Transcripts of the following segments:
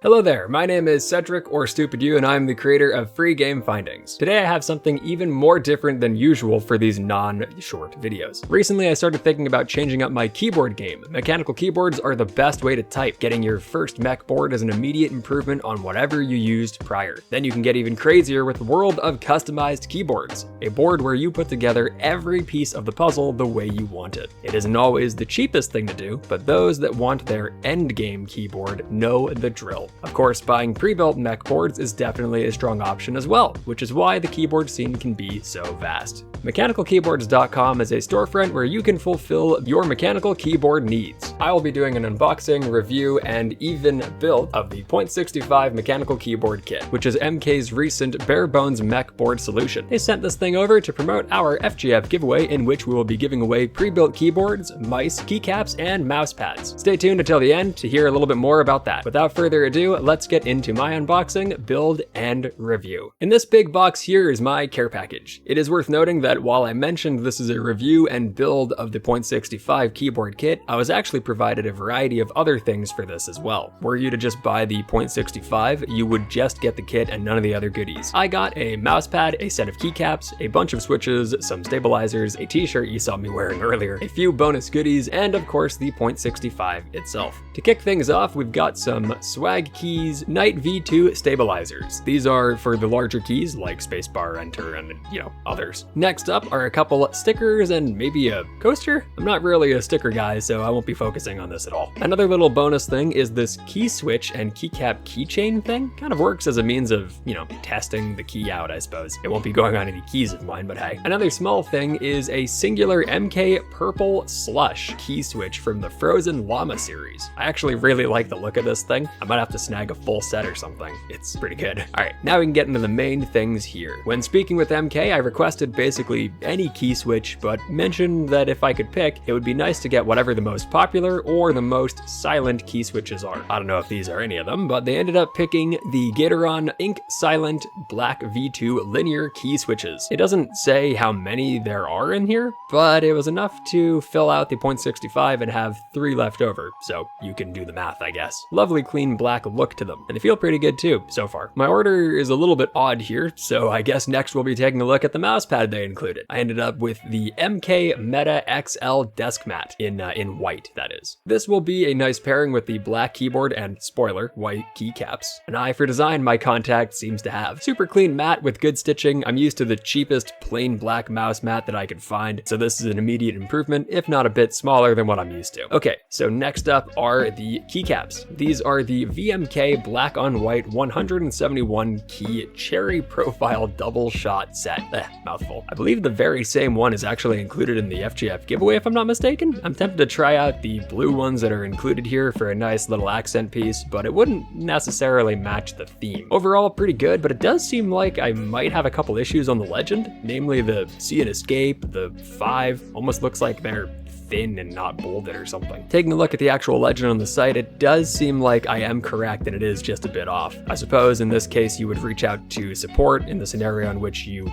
Hello there, my name is Cedric or Stupid You, and I'm the creator of FreeGameFindings. Today I have something even more different than usual for these non-short videos. Recently I started thinking about changing up my keyboard game. Mechanical keyboards are the best way to type. Getting your first mech board is an immediate improvement on whatever you used prior. Then you can get even crazier with the world of customized keyboards, a board where you put together every piece of the puzzle the way you want it. It isn't always the cheapest thing to do, but those that want their endgame keyboard know the drill. Of course, buying pre-built mech boards is definitely a strong option as well, which is why the keyboard scene can be so vast. MechanicalKeyboards.com is a storefront where you can fulfill your mechanical keyboard needs. I will be doing an unboxing, review, and even build of the Point65 mechanical keyboard kit, which is MK's recent bare bones mech board solution. They sent this thing over to promote our FGF giveaway, in which we will be giving away pre-built keyboards, mice, keycaps, and mouse pads. Stay tuned until the end to hear a little bit more about that. Without further ado, let's get into my unboxing, build, and review. In this big box here is my care package. It is worth noting that while I mentioned this is a review and build of the Point65 keyboard kit, I was actually provided a variety of other things for this as well. Were you to just buy the Point65, you would just get the kit and none of the other goodies. I got a mouse pad, a set of keycaps, a bunch of switches, some stabilizers, a t-shirt you saw me wearing earlier, a few bonus goodies, and of course the Point65 itself. To kick things off, we've got some swag keys, Knight V2 stabilizers. These are for the larger keys like spacebar, enter, and others. Next up are a couple stickers and maybe a coaster? I'm not really a sticker guy, so I won't be focusing on this at all. Another little bonus thing is this key switch and keycap keychain thing. Kind of works as a means of, testing the key out, I suppose. It won't be going on any keys of mine, but hey. Another small thing is a singular MK purple slush key switch from the Frozen Llama series. I actually really like the look of this thing. I might have to snag a full set or something. It's pretty good. All right, now we can get into the main things here. When speaking with MK, I requested basically any key switch, but mentioned that if I could pick, it would be nice to get whatever the most popular or the most silent key switches are. I don't know if these are any of them, but they ended up picking the Gateron Ink Silent Black V2 linear key switches. It doesn't say how many there are in here, but it was enough to fill out the Point65 and have 3 left over, so you can do the math, I guess. Lovely clean black look to them, and they feel pretty good too, so far. My order is a little bit odd here, so I guess next we'll be taking a look at the mouse pad they included. I ended up with the MK Meta XL desk mat in white, that is. This will be a nice pairing with the black keyboard and, spoiler, white keycaps. An eye for design my contact seems to have. Super clean mat with good stitching. I'm used to the cheapest plain black mouse mat that I could find, so this is an immediate improvement, if not a bit smaller than what I'm used to. Okay, so next up are the keycaps. These are the VMK black on white 171 key cherry profile double shot set. Mouthful. I believe the very same one is actually included in the FGF giveaway if I'm not mistaken. I'm tempted to try out the blue ones that are included here for a nice little accent piece, but it wouldn't necessarily match the theme. Overall, pretty good, but it does seem like I might have a couple issues on the legend, namely the see and escape, the 5, almost looks like they're thin and not bolded or something. Taking a look at the actual legend on the site, it does seem like I am correct and it is just a bit off. I suppose in this case you would reach out to support in the scenario in which you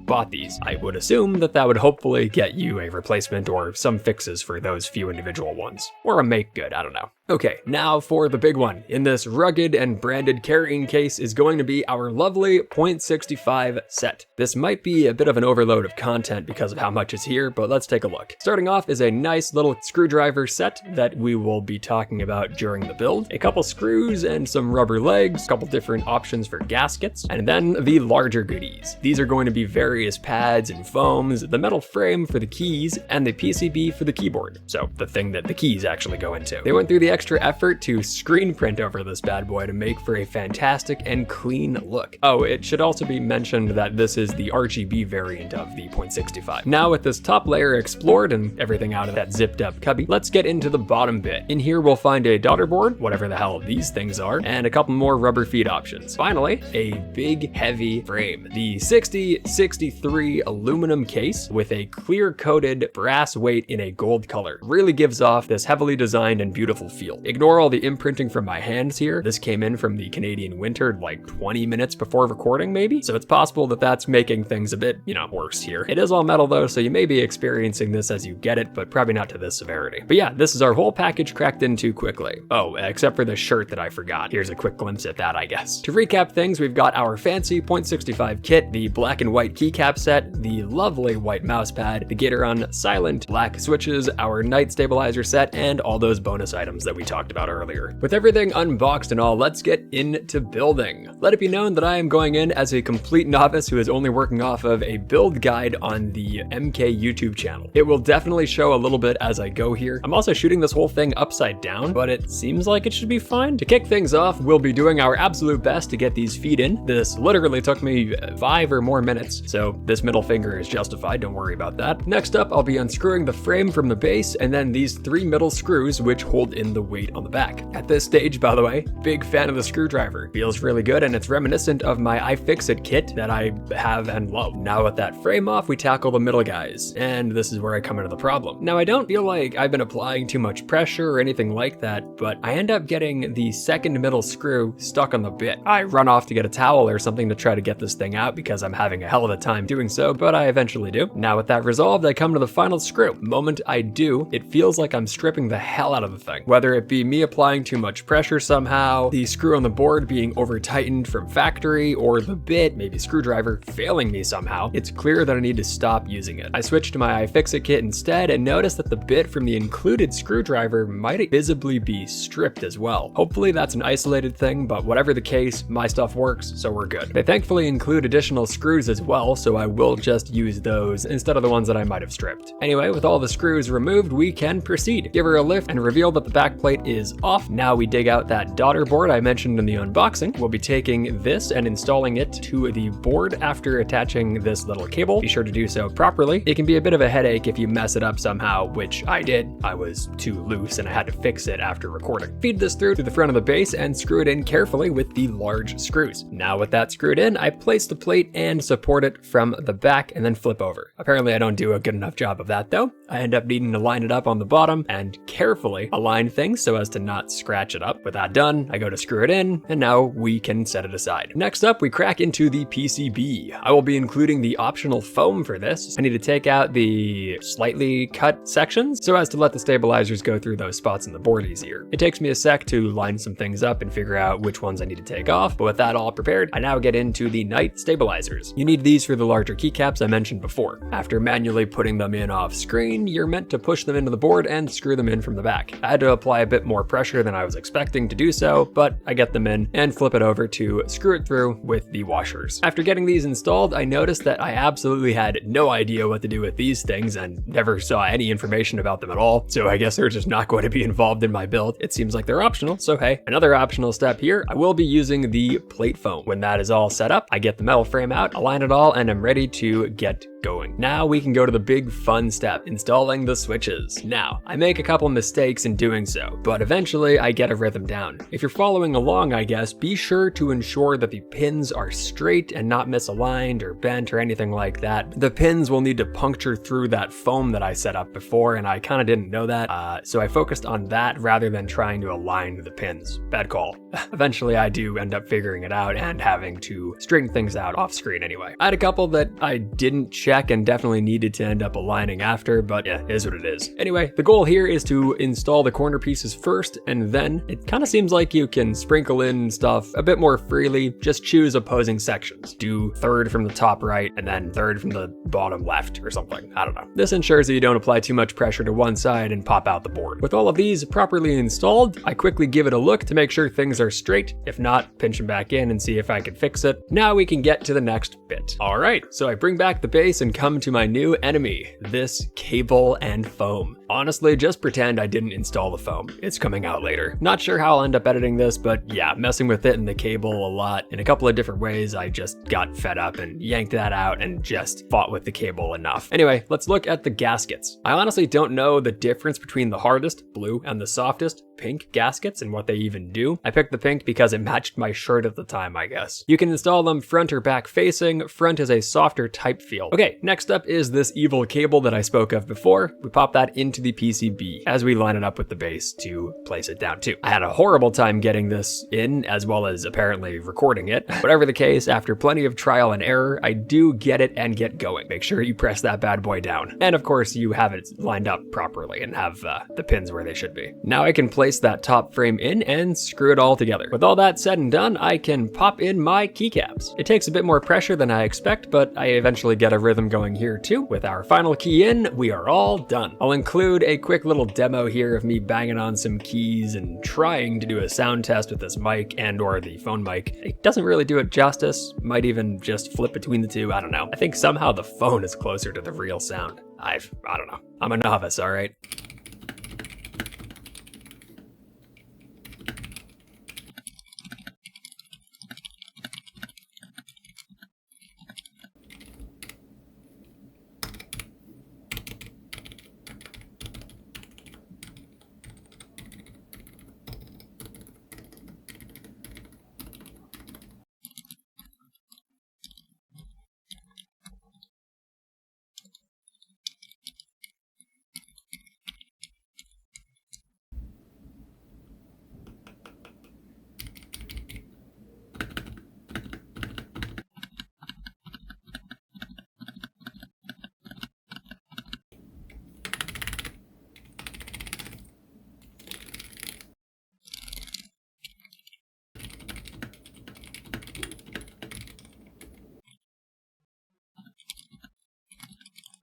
bought these. I would assume that that would hopefully get you a replacement or some fixes for those few individual ones. Or a make good, I don't know. Okay, now for the big one. In this rugged and branded carrying case is going to be our lovely Point65 set. This might be a bit of an overload of content because of how much is here, but let's take a look. Starting off is a nice little screwdriver set that we will be talking about during the build. A couple screws and some rubber legs, a couple different options for gaskets, and then the larger goodies. These are going to be various pads and foams, the metal frame for the keys, and the PCB for the keyboard. So the thing that the keys actually go into. They went through the extra effort to screen print over this bad boy to make for a fantastic and clean look. Oh, it should also be mentioned that this is the RGB variant of the Point65. Now with this top layer explored and everything out of that zipped up cubby, let's get into the bottom bit. In here we'll find a daughter board, whatever the hell these things are, and a couple more rubber feet options. Finally, a big heavy frame. The 6063 aluminum case with a clear coated brass weight in a gold color really gives off this heavily designed and beautiful feel. feel. Ignore all the imprinting from my hands here. This came in from the Canadian winter like 20 minutes before recording maybe, so it's possible that that's making things a bit, worse here. It is all metal though, so you may be experiencing this as you get it, but probably not to this severity. But yeah, this is our whole package cracked into quickly. Oh, except for the shirt that I forgot. Here's a quick glimpse at that, I guess. To recap things, we've got our fancy Point65 kit, the black and white keycap set, the lovely white mouse pad, the Gateron silent black switches, our night stabilizer set, and all those bonus items that we talked about earlier. With everything unboxed and all, let's get into building. Let it be known that I am going in as a complete novice who is only working off of a build guide on the MK YouTube channel. It will definitely show a little bit as I go here. I'm also shooting this whole thing upside down, but it seems like it should be fine. To kick things off, we'll be doing our absolute best to get these feet in. This literally took me 5 or more minutes, so this middle finger is justified, don't worry about that. Next up, I'll be unscrewing the frame from the base, and then these 3 middle screws which hold in the weight on the back. At this stage, by the way, big fan of the screwdriver. Feels really good, and it's reminiscent of my iFixit kit that I have and love. Now with that frame off, we tackle the middle guys, and this is where I come into the problem. Now I don't feel like I've been applying too much pressure or anything like that, but I end up getting the second middle screw stuck on the bit. I run off to get a towel or something to try to get this thing out because I'm having a hell of a time doing so, but I eventually do. Now with that resolved, I come to the final screw. The moment I do, it feels like I'm stripping the hell out of the thing. Whether it be me applying too much pressure somehow, the screw on the board being over tightened from factory, or the bit, maybe screwdriver, failing me somehow, it's clear that I need to stop using it. I switched to my iFixit kit instead and noticed that the bit from the included screwdriver might visibly be stripped as well. Hopefully that's an isolated thing, but whatever the case, my stuff works, so we're good. They thankfully include additional screws as well, so I will just use those instead of the ones that I might have stripped. Anyway, with all the screws removed, we can proceed. Give her a lift and reveal that the back plate is off. Now we dig out that daughter board I mentioned in the unboxing. We'll be taking this and installing it to the board after attaching this little cable. Be sure to do so properly. It can be a bit of a headache if you mess it up somehow, which I did. I was too loose and I had to fix it after recording. Feed this through to the front of the base and screw it in carefully with the large screws. Now with that screwed in, I place the plate and support it from the back and then flip over. Apparently I don't do a good enough job of that though. I end up needing to line it up on the bottom and carefully align things so as to not scratch it up. With that done, I go to screw it in, and now we can set it aside. Next up, we crack into the PCB. I will be including the optional foam for this. I need to take out the slightly cut sections so as to let the stabilizers go through those spots in the board easier. It takes me a sec to line some things up and figure out which ones I need to take off, but with that all prepared, I now get into the night stabilizers. You need these for the larger keycaps I mentioned before. After manually putting them in off screen, you're meant to push them into the board and screw them in from the back. I had to apply a bit more pressure than I was expecting to do so, but I get them in and flip it over to screw it through with the washers. After getting these installed, I noticed that I absolutely had no idea what to do with these things and never saw any information about them at all, so I guess they're just not going to be involved in my build. It seems like they're optional, so hey. Another optional step here, I will be using the plate foam. When that is all set up, I get the metal frame out, align it all, and I'm ready to get going. Now we can go to the big fun step, installing the switches. Now, I make a couple mistakes in doing so, but eventually I get a rhythm down. If you're following along, I guess, be sure to ensure that the pins are straight and not misaligned or bent or anything like that. The pins will need to puncture through that foam that I set up before, and I kind of didn't know that, so I focused on that rather than trying to align the pins. Bad call. Eventually I do end up figuring it out and having to straighten things out off screen anyway. I had a couple that I didn't check and definitely needed to end up aligning after, but yeah, it is what it is. Anyway, the goal here is to install the corner pieces first, and then it kind of seems like you can sprinkle in stuff a bit more freely. Just choose opposing sections. Do third from the top right and then third from the bottom left or something. I don't know. This ensures that you don't apply too much pressure to one side and pop out the board. With all of these properly installed, I quickly give it a look to make sure things are straight. If not, pinch them back in and see if I can fix it. Now we can get to the next bit. All right, so I bring back the base and come to my new enemy, this cable and foam. Honestly, just pretend I didn't install the foam. It's coming out later. Not sure how I'll end up editing this, but yeah, messing with it and the cable a lot in a couple of different ways. I just got fed up and yanked that out and just fought with the cable enough. Anyway, let's look at the gaskets. I honestly don't know the difference between the hardest, blue, and the softest, pink gaskets and what they even do. I picked the pink because it matched my shirt at the time, I guess. You can install them front or back facing. Front is a softer type feel. Okay, next up is this evil cable that I spoke of before. We pop that into to the PCB as we line it up with the base to place it down too. I had a horrible time getting this in, as well as apparently recording it. Whatever the case, after plenty of trial and error, I do get it and get going. Make sure you press that bad boy down. And of course, you have it lined up properly and have the pins where they should be. Now I can place that top frame in and screw it all together. With all that said and done, I can pop in my keycaps. It takes a bit more pressure than I expect, but I eventually get a rhythm going here too. With our final key in, we are all done. I'll include a quick little demo here of me banging on some keys and trying to do a sound test with this mic and or the phone mic. It doesn't really do it justice. Might even just flip between the two, I don't know. I think somehow the phone is closer to the real sound. I don't know. I'm a novice, all right?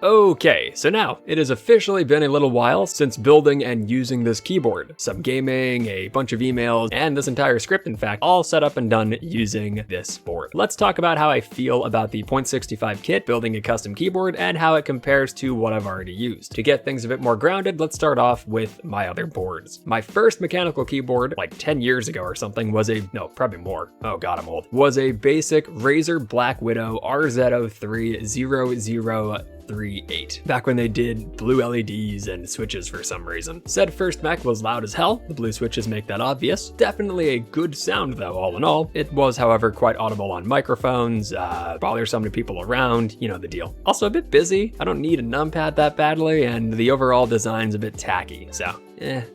Okay, so now it has officially been a little while since building and using this keyboard. Some gaming, a bunch of emails, and this entire script, in fact, all set up and done using this board. Let's talk about how I feel about the Point65 kit, building a custom keyboard, and how it compares to what I've already used. To get things a bit more grounded, let's start off with my other boards. My first mechanical keyboard, like 10 years ago or something, was no, probably more. Oh God, I'm old. Was a basic Razer Black Widow RZ030038, back when they did blue LEDs and switches for some reason. Said first mech was loud as hell, the blue switches make that obvious. Definitely a good sound though, all in all. It was, however, quite audible on microphones, bothersome to people around, you know the deal. Also a bit busy, I don't need a numpad that badly, and the overall design's a bit tacky, so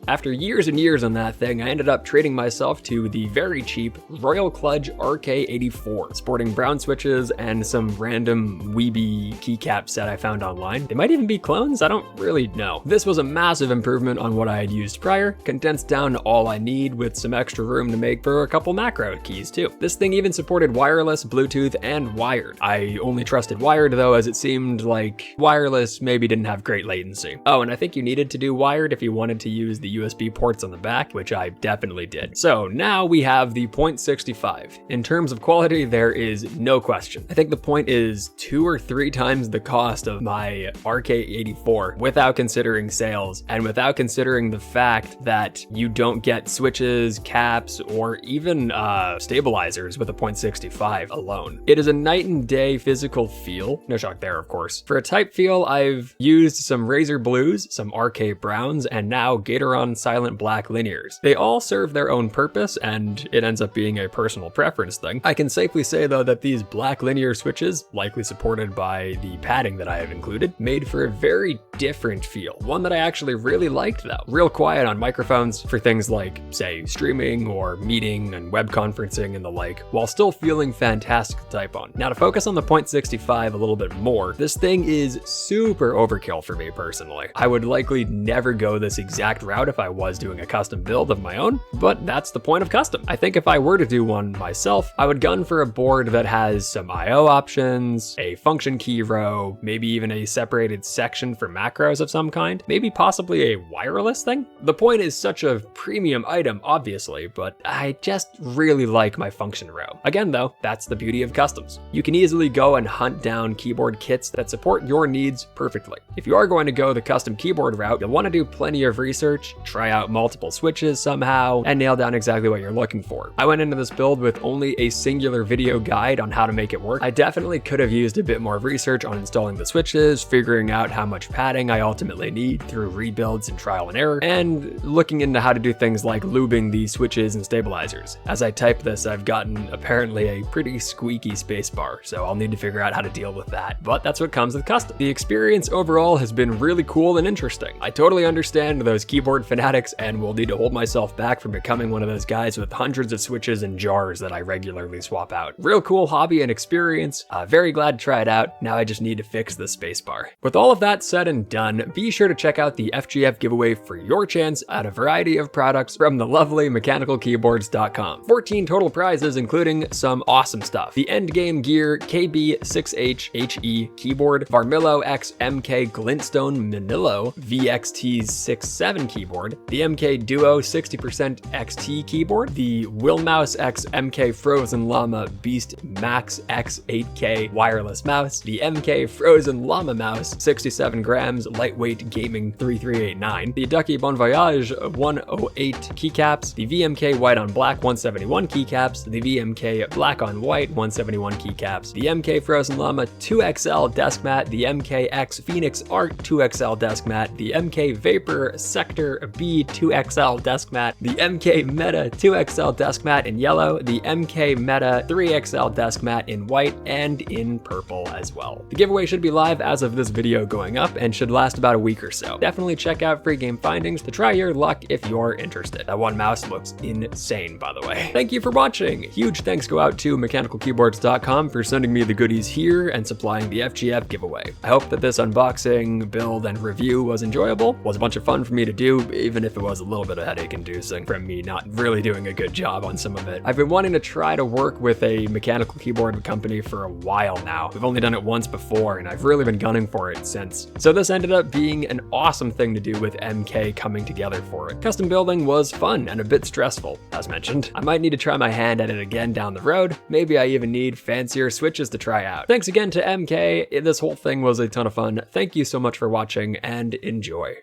after years and years on that thing, I ended up treating myself to the very cheap Royal Kludge RK84, sporting brown switches and some random weeby keycaps that I found online. They might even be clones, I don't really know. This was a massive improvement on what I had used prior, condensed down to all I need with some extra room to make for a couple macro keys too. This thing even supported wireless, Bluetooth, and wired. I only trusted wired though, as it seemed like wireless maybe didn't have great latency. Oh, and I think you needed to do wired if you wanted to use the USB ports on the back, which I definitely did. So now we have the Point65. In terms of quality, there is no question. I think the Point is 2 or 3 times the cost of my RK84 without considering sales and without considering the fact that you don't get switches, caps, or even stabilizers with a Point65 alone. It is a night and day physical feel. No shock there, of course. For a type feel, I've used some Razer Blues, some RK Browns, and now Gatoron Silent Black linears. They all serve their own purpose, and it ends up being a personal preference thing. I can safely say though that these black linear switches, likely supported by the padding that I have included, made for a very different feel. One that I actually really liked though. Real quiet on microphones for things like, say, streaming or meeting and web conferencing and the like, while still feeling fantastic to type on. Now to focus on the Point65 a little bit more, this thing is super overkill for me personally. I would likely never go this exact route if I was doing a custom build of my own, but that's the point of custom. I think if I were to do one myself, I would gun for a board that has some IO options, a function key row, maybe even a separated section for macros of some kind, maybe possibly a wireless thing. The Point is such a premium item, obviously, but I just really like my function row. Again though, that's the beauty of customs. You can easily go and hunt down keyboard kits that support your needs perfectly. If you are going to go the custom keyboard route, you'll want to do plenty of research research, try out multiple switches somehow, and nail down exactly what you're looking for. I went into this build with only a singular video guide on how to make it work. I definitely could have used a bit more research on installing the switches, figuring out how much padding I ultimately need through rebuilds and trial and error, and looking into how to do things like lubing the switches and stabilizers. As I type this, I've gotten apparently a pretty squeaky spacebar, so I'll need to figure out how to deal with that. But that's what comes with custom. The experience overall has been really cool and interesting. I totally understand those keyboard fanatics and will need to hold myself back from becoming one of those guys with hundreds of switches and jars that I regularly swap out. Real cool hobby and experience. Very glad to try it out. Now I just need to fix the spacebar. With all of that said and done, be sure to check out the FGF giveaway for your chance at a variety of products from the lovely mechanicalkeyboards.com. 14 total prizes, including some awesome stuff. The Endgame Gear KB6HHE keyboard, Varmillo X MK Glintstone Manilo VXT67 keyboard, the MK Duo 60% XT keyboard, the Willmouse X MK Frozen Llama Beast Max X 8K wireless mouse, the MK Frozen Llama mouse 67 grams lightweight gaming 3389, the Ducky Bon Voyage 108 keycaps, the VMK white on black 171 keycaps, the VMK black on white 171 keycaps, the MK Frozen Llama 2XL desk mat, the MKX Phoenix Art 2XL desk mat, the MK Vapor Sector B 2XL desk mat, the MK Meta 2XL desk mat in yellow, the MK Meta 3XL desk mat in white, and in purple as well. The giveaway should be live as of this video going up and should last about a week or so. Definitely check out FreeGameFindings to try your luck if you're interested. That one mouse looks insane, by the way. Thank you for watching. Huge thanks go out to mechanicalkeyboards.com for sending me the goodies here and supplying the FGF giveaway. I hope that this unboxing, build, and review was enjoyable. It was a bunch of fun for me to do, even if it was a little bit of headache-inducing from me not really doing a good job on some of it. I've been wanting to try to work with a mechanical keyboard company for a while now. We've only done it once before, and I've really been gunning for it since. So this ended up being an awesome thing to do with MK coming together for it. Custom building was fun and a bit stressful, as mentioned. I might need to try my hand at it again down the road. Maybe I even need fancier switches to try out. Thanks again to MK. This whole thing was a ton of fun. Thank you so much for watching and enjoy.